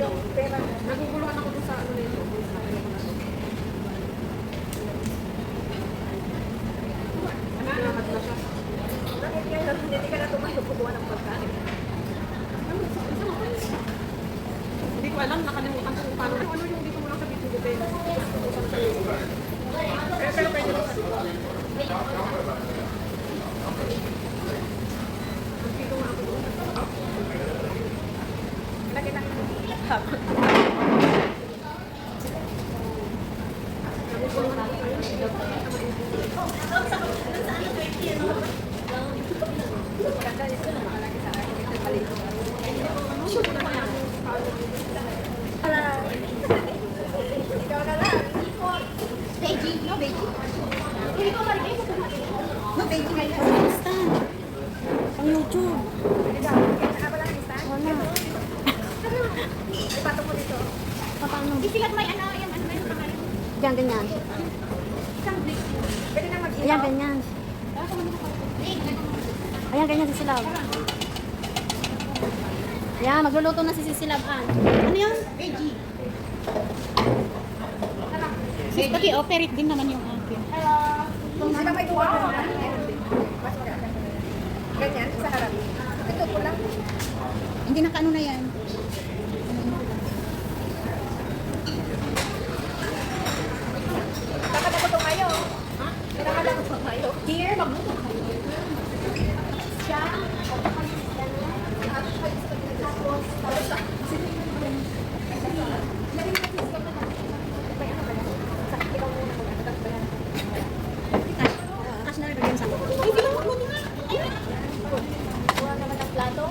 Naguguluhan ako dun sa ano nito. Nakakat na siya. Hindi ka na tumayo, kukuha ng pagkain. Hindi ko alam, nakalimutan ko kung paano. Ano yung dito mo lang sa video ko din. Pero pwede mo sa dito. Dito nga ako doon. Lagi na. Ang YouTube. Ipatong mo dito. Paano? Isilat may ano, yan, ano, yung pangalan. Diyan, ganyan. Isang blade. Pwede na mag-ilaw. Ayan, ganyan. Ayan, ganyan si Silab. Ayan, magluluto na si Silab-an. Ano yun? Veggie. Sis, pati operate din naman yung akin. Hello. Hanggang may duwa. Ganyan, sa harap. Ito po lang. Hindi naka-ano na yan. Nakalagot kayo. Ha? Nakalagot kayo. Here, magluto kayo. Siya. Kasi nalagyan sa Ay, ginawa mo nga. Kuha naman ng plato.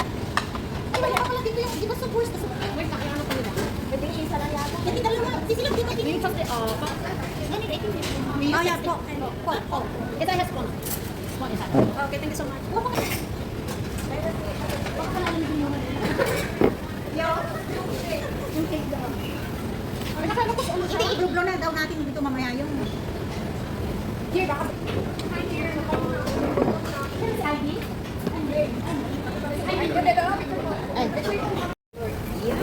Ay, wala ka pala dito yung, di ba sa course? Wait, nakiano pa nila. Pwede isa lang yata. Hindi dalawa. Sisilog dito. Dito sa, Oh, yeah, po. Po. Ito has po. Okay, thank you so much. Yung cake daw. Ay, nakala ko sa ulo siya. Hindi, i-blog na daw natin dito mamaya yung... Here, baka. Hi, here. Salvi? Ay, ganda daw. Ay, Yeah.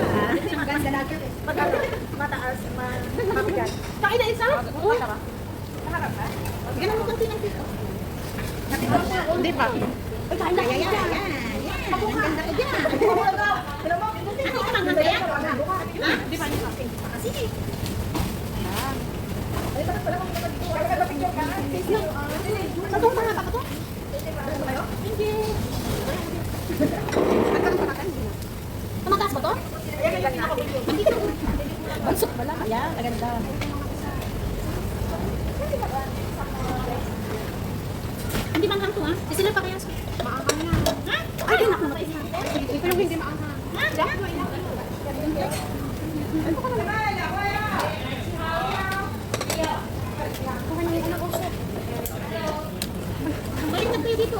Ang ganda natin. Mataas, mabigat. Kain na isa? Uy. Naharap ka? ganun mo konti ng dito. Hindi pa. Uy, kain na. Yan, yan, yan. Ang ganda ko dyan. Ano ka nang kaya? Ha? Di pa, di pa. Sige. Ay, bakit pala kung naman dito? Ay, nagpapicture ka. Sa doon pa ba ito? Hindi. Tumagas ba to? Ayan, lang natin. Hindi ko. Bansok pala. Ayan, maganda. Hindi manghang to ha? Sila pa kaya? Maanghang na. Ha? Ay, di na ako matay. Ito yung hindi maanghang. Ha? Balik na kayo dito.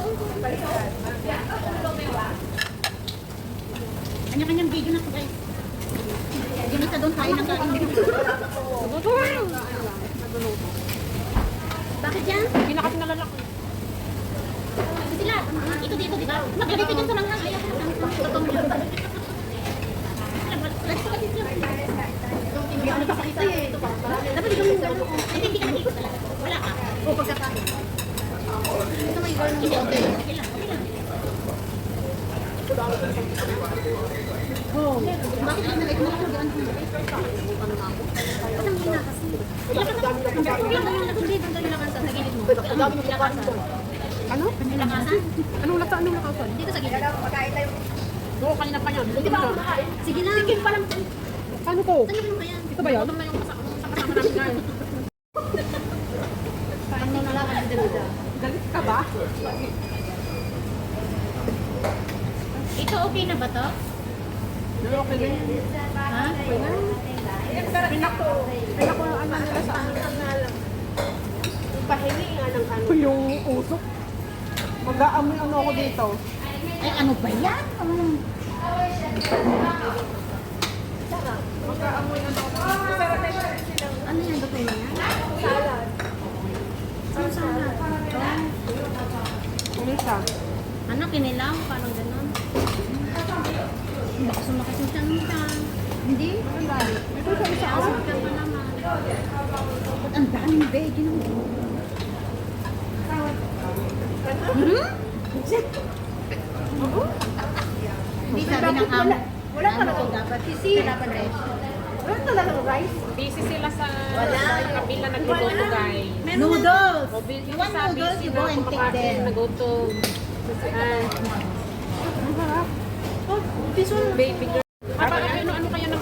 Kanya-kanyang video na to guys. Yung isa doon tayo ng kain. Bakit yan? Hindi na kasi nalalaki. Sila, ito dito, di ba? Maglagay ka dyan sa manghang. Ayaw ko lang. Totoo mo yan. Hindi ako napakita eh. Dapat ikaw yung gano'n. Hindi ka nakikot talaga. Wala ka. O pagkakain. Ito may gano'n. Hindi, okay. Okay lang, okay lang. Oh. Bakit hindi nalagay mo lang gano'n? Ba't ang hina kasi? Ilan ka yung nakundi doon sa nilakasan sa gilid mo? Nilakasan. Ano? Nilakasan? Anong lasa? Anong lakasan? Dito sa gilid. Pagkain tayo. Oo, kanina pa yan. Hindi ba ako makain? Sige lang. Sige pa lang. Paano ko? Saan yung kaya? Ito ba yan? Gutom na yung kasama namin ngayon. Paano na lang ang dalaga? Galit ka ba? Ito okay na ba to? Okay na yan. Ha? Pinako ano nila sa ano. Pahingi nga ng ano. Yung usok. Mag-aamoy ano ako dito. Ay, ano ba yan? Mag-aamoy ano ako. Ano yan? Luto na yan? Salad. Ano sana? Ano siya? Ano, kinilaw? Parang ganun. Baka sumakit yung tiyan mo ka. Hindi? Ito sa isa. Asin ka pa naman. Ba't ang daming bacon? Hindi sabi ng amo. Wala ka Ano na. ko dapat? Sisi. Dapat rice. Wala talagang rice. Busy sila sa kabila nagluluto, guys. Noodles. O, busy You want sa noodles? busy You na go and take them. Naguto. Oh, this one. Baby girl. Ano kaya ng ano?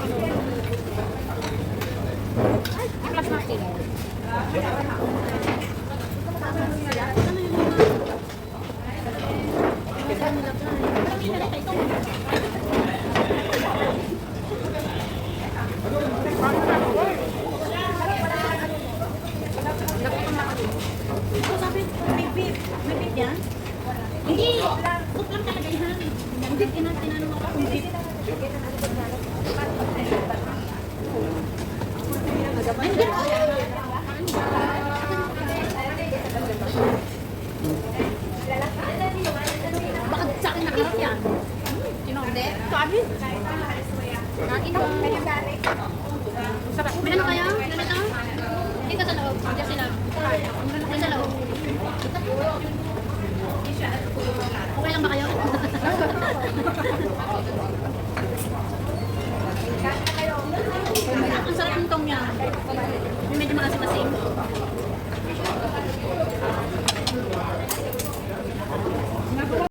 Ay, plus natin. Sabi, may beef. May beef yan? Hindi. Cook lang talaga yan. Hindi, tinanong ako kung beef. Bakit sa akin nakarap yan? Sino? Hindi? Sabi? Kain ba? Sarap. May ano kaya? Ganito? Dito sa loob. Dito sila. Dito sa loob. Okay lang ba kayo? Ang sarap ng tong niya. May medyo maasim-asim.